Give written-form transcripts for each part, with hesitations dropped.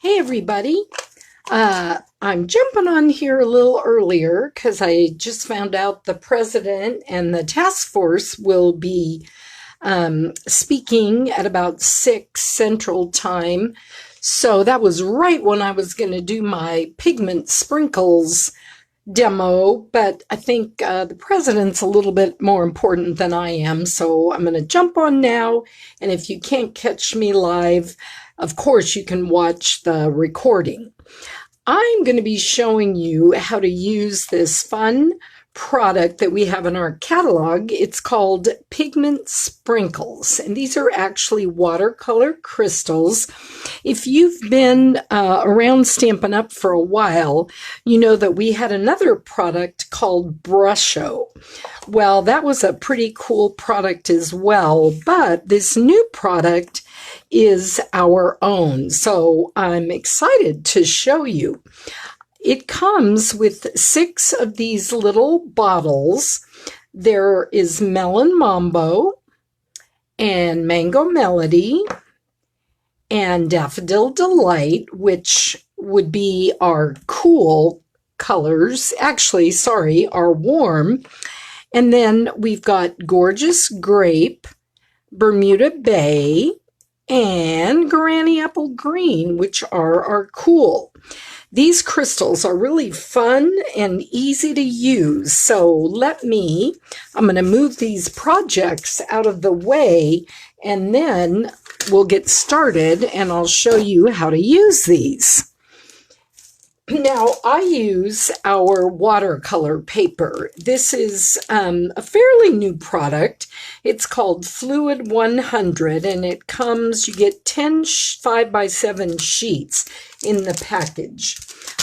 Hey everybody, I'm jumping on here a little earlier because I just found out the president and the task force will be speaking at about 6 Central Time. So that was right when I was going to do my Pigment Sprinkles demo, but I think the president's a little bit more important than I am, so I'm going to jump on now. And if you can't catch me live, of course you can watch the recording. I'm going to be showing you how to use this fun product that we have in our catalog. It's called Pigment Sprinkles, and these are actually watercolor crystals. If you've been around Stampin' Up! For a while, you know that we had another product called Brusho. Well, that was a pretty cool product as well, but this new product is our own, so I'm excited to show you. It comes with 6 of these little bottles. There is Melon Mambo and Mango Melody and Daffodil Delight, which would be our cool colors. Actually, sorry, our warm. And then we've got Gorgeous Grape, Bermuda Bay, and Granny Apple Green, which are our cool. These crystals are really fun and easy to use. So I'm going to move these projects out of the way, and then we'll get started and I'll show you how to use these. Now, I use our watercolor paper. This is a fairly new product. It's called Fluid 100, and it comes, you get 10 5x7 sheets in the package.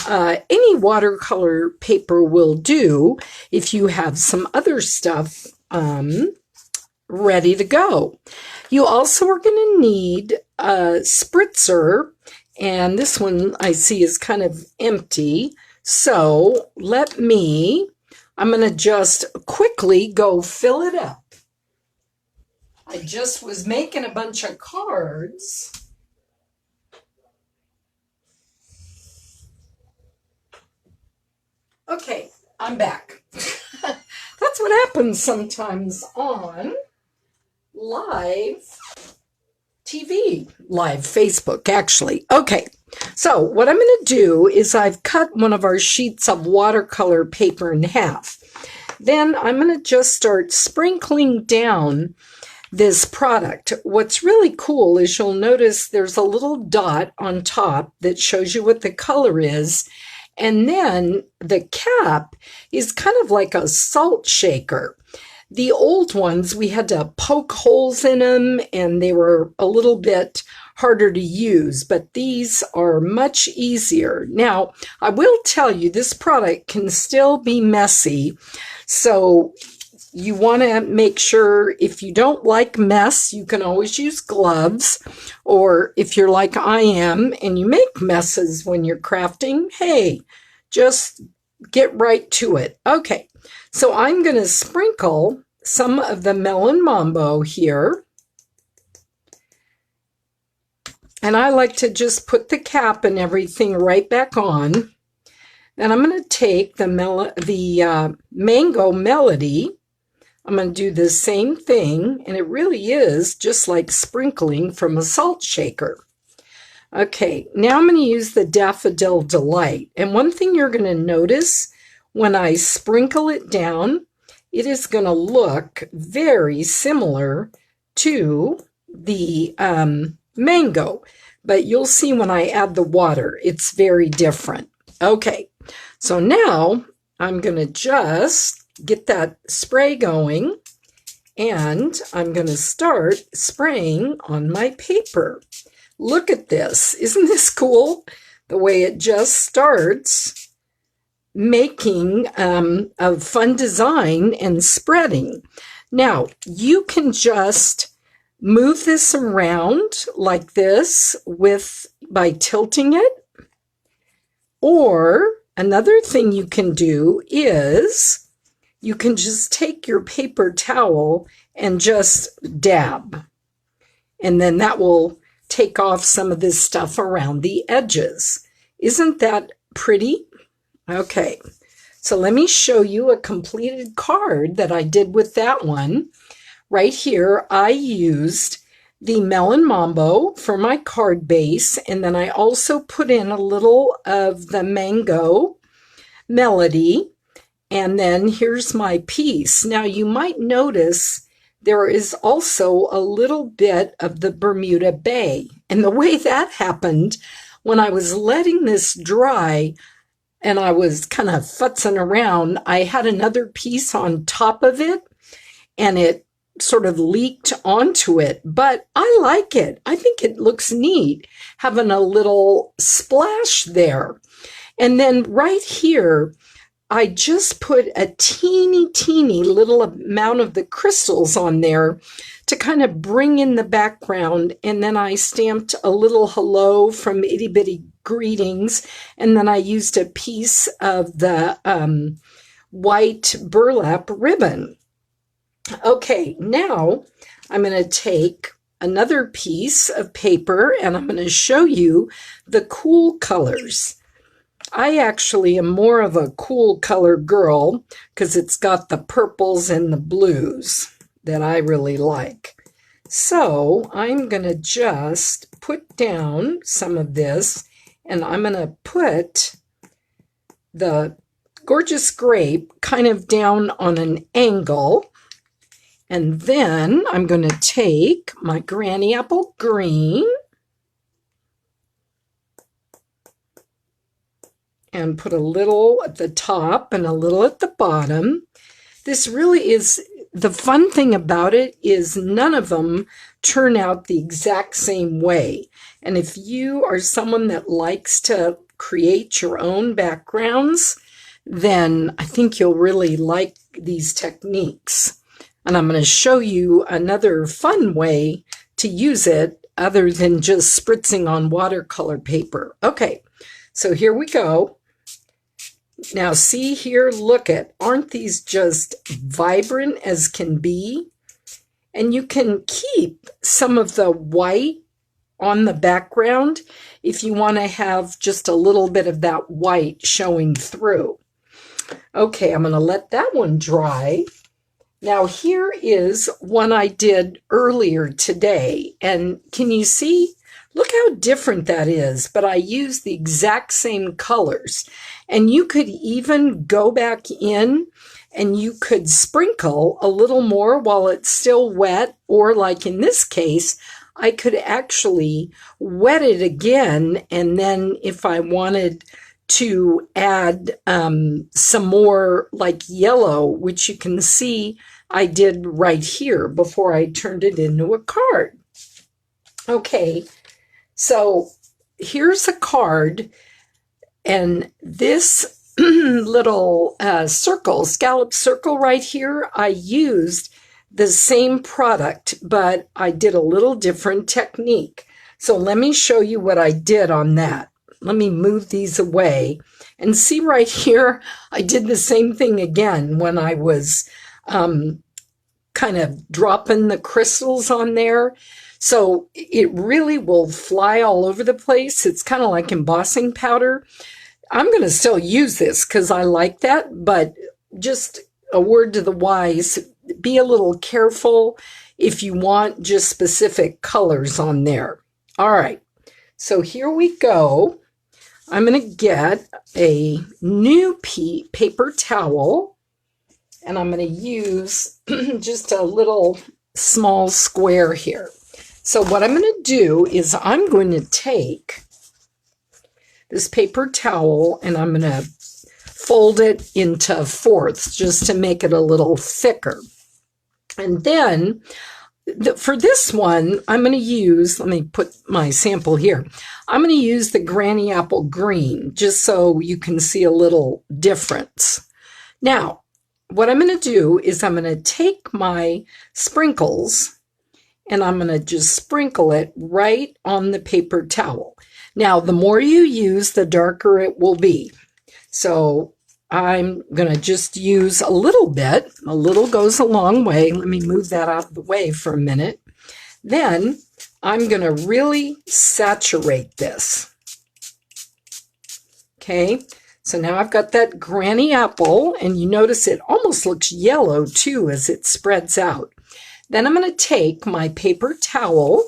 Any watercolor paper will do if you have some other stuff ready to go. You also are going to need a spritzer, and this one I see is kind of empty. So I'm going to just quickly go fill it up. I just was making a bunch of cards. Okay, I'm back. That's what happens sometimes on live TV, live Facebook, actually. Okay, so what I'm going to do is I've cut one of our sheets of watercolor paper in half. Then I'm going to just start sprinkling down this product. What's really cool is you'll notice there's a little dot on top that shows you what the color is. And then the cap is kind of like a salt shaker. The old ones, we had to poke holes in them and they were a little bit harder to use, but these are much easier. Now, I will tell you, this product can still be messy. So you want to make sure, if you don't like mess, you can always use gloves. Or if you're like I am and you make messes when you're crafting, hey, just get right to it. Okay, so I'm going to sprinkle some of the Melon Mambo here. And I like to just put the cap and everything right back on. And I'm going to take the Mango Melody. I'm going to do the same thing, and it really is just like sprinkling from a salt shaker. Okay, now I'm going to use the Daffodil Delight. And one thing you're going to notice when I sprinkle it down, it is going to look very similar to the mango. But you'll see when I add the water, it's very different. Okay, so now I'm going to just get that spray going, and I'm going to start spraying on my paper. Look at this. Isn't this cool? The way it just starts making a fun design and spreading. Now, you can just move this around like this by tilting it. Or another thing you can do is you can just take your paper towel and just dab. And then that will take off some of this stuff around the edges. Isn't that pretty? Okay, so let me show you a completed card that I did with that one. Right here, I used the Melon Mambo for my card base, and then I also put in a little of the Mango Melody, and then here's my piece. Now you might notice there is also a little bit of the Bermuda Bay, and the way that happened, when I was letting this dry and I was kind of futzing around, I had another piece on top of it, and it sort of leaked onto it, but I like it. I think it looks neat, having a little splash there. And then right here, I just put a teeny little amount of the crystals on there to kind of bring in the background. And then I stamped a little hello from Itty Bitty Greetings. And then I used a piece of the white burlap ribbon. Okay, now I'm going to take another piece of paper and I'm going to show you the cool colors. I actually am more of a cool color girl because it's got the purples and the blues that I really like. So I'm going to just put down some of this, and I'm going to put the Gorgeous Grape kind of down on an angle. And then I'm going to take my Granny Apple Green and put a little at the top and a little at the bottom. This really is, the fun thing about it is none of them turn out the exact same way. And if you are someone that likes to create your own backgrounds, then I think you'll really like these techniques. And I'm going to show you another fun way to use it other than just spritzing on watercolor paper. Okay, so here we go. Now see here, look at, aren't these just vibrant as can be? And you can keep some of the white on the background if you want to have just a little bit of that white showing through. Okay, I'm going to let that one dry. Now here is one I did earlier today, and can you see? Look how different that is, but I used the exact same colors. And you could even go back in and you could sprinkle a little more while it's still wet, or like in this case, I could actually wet it again, and then if I wanted to add some more like yellow, which you can see I did right here before I turned it into a card. Okay, so here's a card, and this little circle, scallop circle right here, I used the same product, but I did a little different technique. So let me show you what I did on that. Let me move these away and see right here, I did the same thing again when I was kind of dropping the crystals on there. So it really will fly all over the place. It's kind of like embossing powder. I'm going to still use this because I like that, but just a word to the wise, be a little careful if you want just specific colors on there. All right, so here we go. I'm going to get a new paper towel, and I'm going to use just a little small square here. So what I'm going to do is I'm going to take this paper towel and I'm going to fold it into fourths just to make it a little thicker. And then for this one, I'm going to use, let me put my sample here. I'm going to use the Granny Apple Green just so you can see a little difference. Now, what I'm going to do is I'm going to take my sprinkles and I'm going to just sprinkle it right on the paper towel. Now, the more you use, the darker it will be. So I'm going to just use a little bit. A little goes a long way. Let me move that out of the way for a minute. Then I'm going to really saturate this. Okay, so now I've got that granny apple, and you notice it almost looks yellow too as it spreads out. Then I'm going to take my paper towel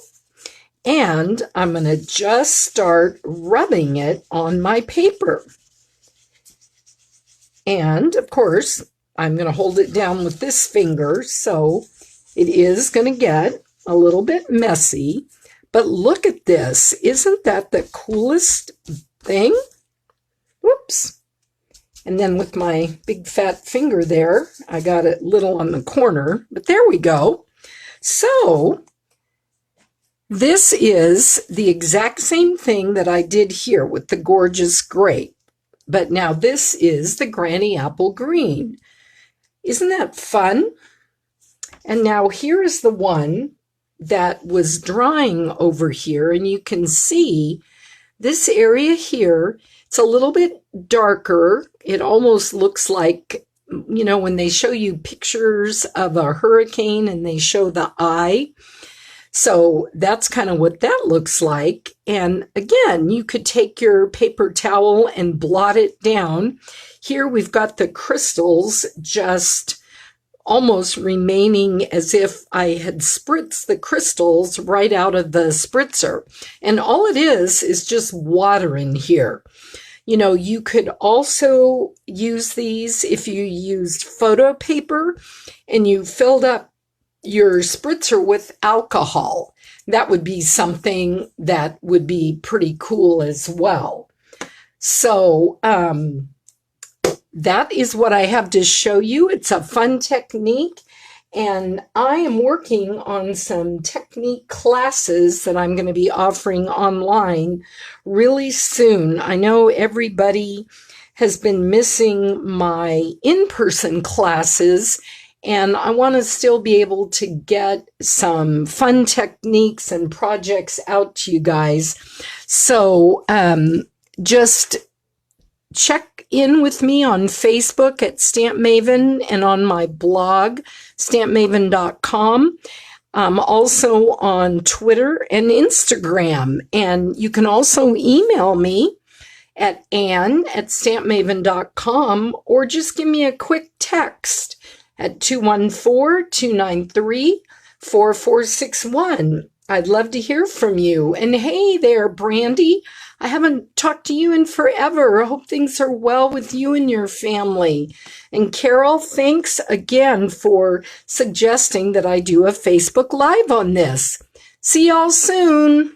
and I'm going to just start rubbing it on my paper. And of course, I'm going to hold it down with this finger, so it is going to get a little bit messy. But look at this. Isn't that the coolest thing? Whoops. And then with my big fat finger there, I got it little on the corner, but there we go. So this is the exact same thing that I did here with the gorgeous grape. But now this is the granny apple green. Isn't that fun? And now here is the one that was drying over here, and you can see this area here, it's a little bit darker. It almost looks like, you know, when they show you pictures of a hurricane and they show the eye. So that's kind of what that looks like. And again, you could take your paper towel and blot it down. Here we've got the crystals just almost remaining as if I had spritzed the crystals right out of the spritzer. And all it is just water in here. You know, you could also use these if you used photo paper and you filled up your spritzer with alcohol. That would be something that would be pretty cool as well. So, that is what I have to show you. It's a fun technique, and I am working on some technique classes that I'm going to be offering online really soon. I know everybody has been missing my in-person classes, and I want to still be able to get some fun techniques and projects out to you guys. So just check in with me on Facebook at Stamp Maven and on my blog, stampmaven.com. Also on Twitter and Instagram. And you can also email me at ann@stampmaven.com, or just give me a quick text at 214-293-4461. I'd love to hear from you. And hey there, Brandy. I haven't talked to you in forever. I hope things are well with you and your family. And Carol, thanks again for suggesting that I do a Facebook Live on this. See y'all soon.